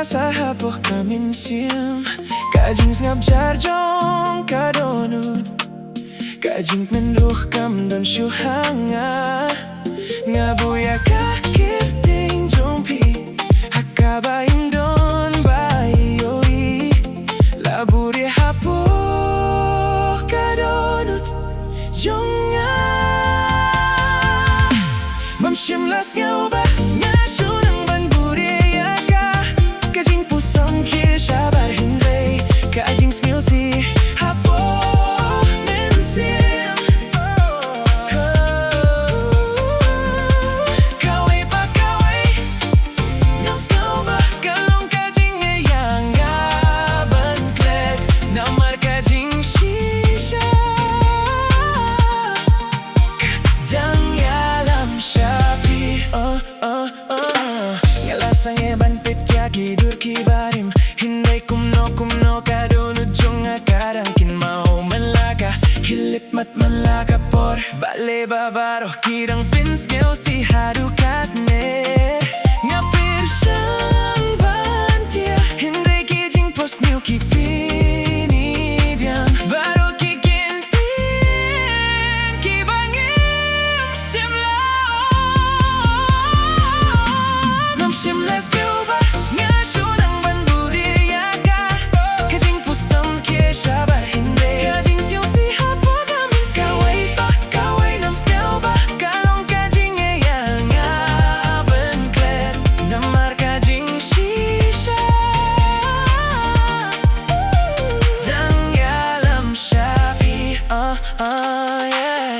sa hapoh kaminsim Kajing ngab jarjong kadonut Kajing menduh kam don syuhanga Ngabuya kakirting jompi Hakabaim don bayoi Laburi hapoh kadonut Jonga Mamshim las ngauba Nashunang banburi yaka Kajing pusam kisha barhindray Kajing ngilsi hapoh mensim Kaway pa kaway Ngams ngauba Kalong kajing ngayang ngabanklet Namar kajing shisha Ngalasang ebanpit kya gidur kibarim Hinday kumno kadunod jong akarang kinmao malaka Hilip mat malaka por Bale babaro kirang pinskeo si harukat ne Ngapir siyang bantia Hinday kijing pos niyo kipinibyan Baro kikintin Kibangim simlao Let's go ba nga syunang banburi yaka Kajing pusam kisha barhinde Kajing skill si hapo kamis Kaway pa kaway nam skill ba Kalong kajing ayang abanklet Namar kajing shisha Dang yalam shapi yeah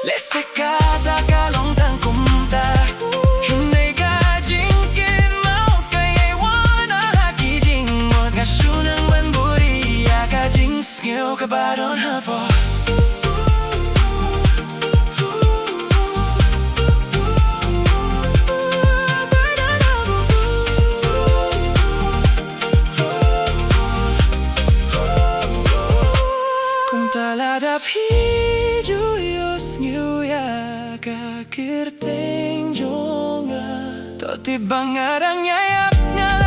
Lesekata kalong tang kumta Hinay kajing kin mau kayay wana hakijing mo Ngasyunang banburi ya kajing skill kabadon hapo Kung talada pijuyos ngiuya kakirting jonga Toti bangarang yayap ngalang